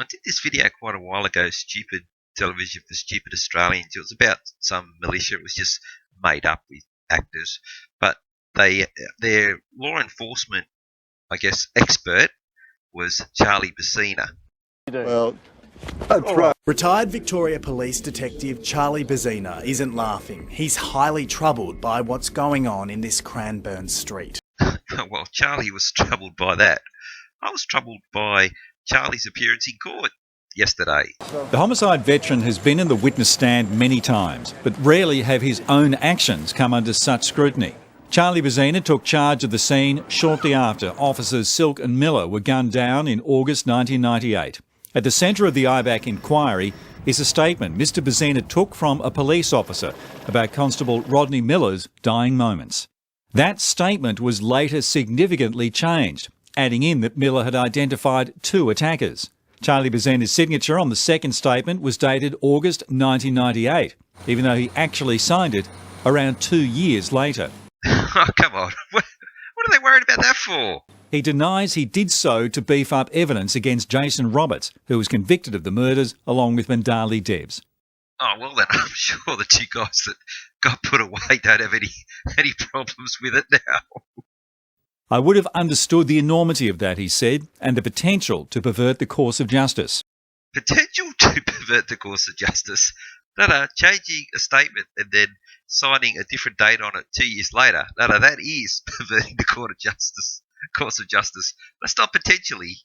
I did this video quite a while ago, Stupid Television for Stupid Australians. It was about some militia. It was just made up with actors. But their law enforcement, I guess, expert was Charlie Bezzina. Well, that's right. Retired Victoria Police Detective Charlie Bezzina isn't laughing. He's highly troubled by what's going on in this Cranbourne street. Well, Charlie was troubled by that. I was troubled by Charlie's appearance in court yesterday. The homicide veteran has been in the witness stand many times, but rarely have his own actions come under such scrutiny. Charlie Bezzina took charge of the scene shortly after officers Silk and Miller were gunned down in August 1998. At the centre of the IBAC inquiry is a statement Mr Bezzina took from a police officer about Constable Rodney Miller's dying moments. That statement was later significantly changed, adding in that Miller had identified two attackers. Charlie Bezzina's signature on the second statement was dated August 1998, even though he actually signed it around 2 years later. Oh, come on. What are they worried about that for? He denies he did so to beef up evidence against Jason Roberts, who was convicted of the murders along with Mandali Debs. Oh, well then, I'm sure the two guys that got put away don't have any problems with it now. I would have understood the enormity of that, he said, and the potential to pervert the course of justice. Potential to pervert the course of justice? No, changing a statement and then signing a different date on it 2 years later. No, that is perverting the course of justice. That's not potentially.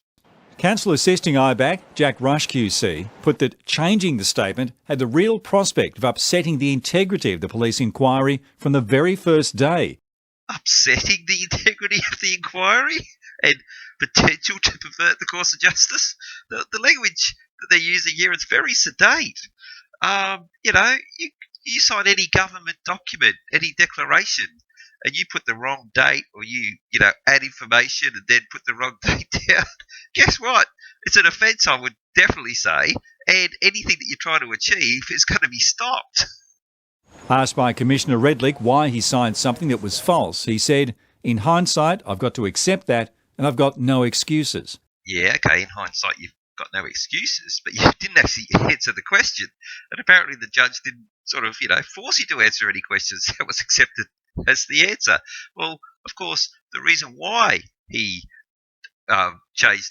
Counsel assisting IBAC, Jack Rush QC, put that changing the statement had the real prospect of upsetting the integrity of the police inquiry from the very first day. Upsetting the integrity of the inquiry and potential to pervert the course of justice? The language that they're using here is very sedate. You sign any government document, any declaration, and you put the wrong date or you add information and then put the wrong date down, guess what? It's an offence, I would definitely say, and anything that you're trying to achieve is going to be stopped. Asked by Commissioner Redlick why he signed something that was false, he said, "In hindsight, I've got to accept that and I've got no excuses." Yeah, okay, in hindsight you've got no excuses, but you didn't actually answer the question. And apparently the judge didn't force you to answer any questions. That was accepted as the answer. Well, of course, the reason why he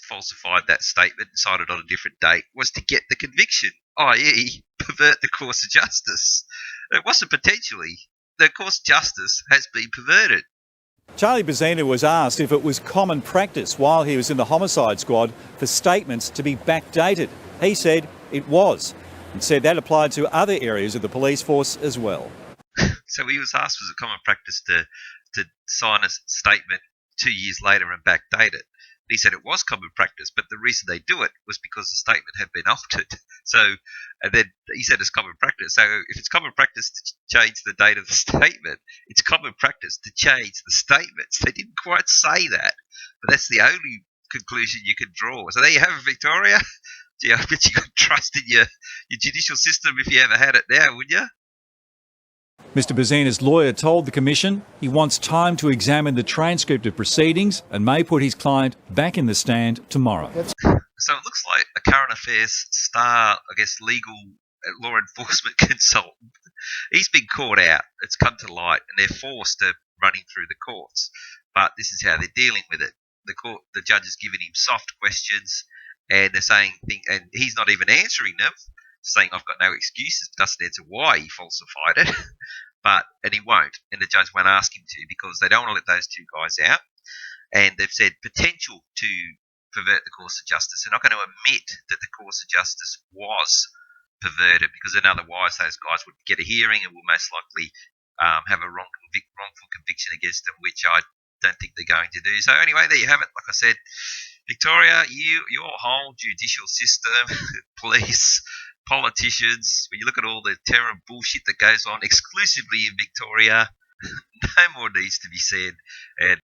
falsified that statement and signed it on a different date was to get the conviction, i.e. pervert the course of justice. It wasn't potentially. The course of justice has been perverted. Charlie Bezzina was asked if it was common practice while he was in the homicide squad for statements to be backdated. He said it was, and said that applied to other areas of the police force as well. So he was asked, was it common practice to sign a statement 2 years later and backdate it? And he said it was common practice, but the reason they do it was because the statement had been altered. And then he said it's common practice. So if it's common practice to change the date of the statement, it's common practice to change the statements. They didn't quite say that, but that's the only conclusion you can draw. So there you have it, Victoria. Gee, I bet you got trust in your judicial system if you ever had it now, wouldn't you? Mr Bezzina's lawyer told the Commission he wants time to examine the transcript of proceedings and may put his client back in the stand tomorrow. So it looks like a current affairs star, legal law enforcement consultant. He's been caught out. It's come to light, and they're forced to running through the courts. But this is how they're dealing with it. The judge has given him soft questions, and they're saying and he's not even answering them, saying I've got no excuses, doesn't answer why he falsified it, and he won't, and the judge won't ask him to because they don't want to let those two guys out, and they've said potential to pervert the course of justice. They're not going to admit that the course of justice was perverted because then otherwise those guys would get a hearing and will most likely have a wrongful conviction against them, which I don't think they're going to do. So anyway, there you have it. Like I said, Victoria, your whole judicial system, police, politicians, when you look at all the terror and bullshit that goes on exclusively in Victoria, no more needs to be said. And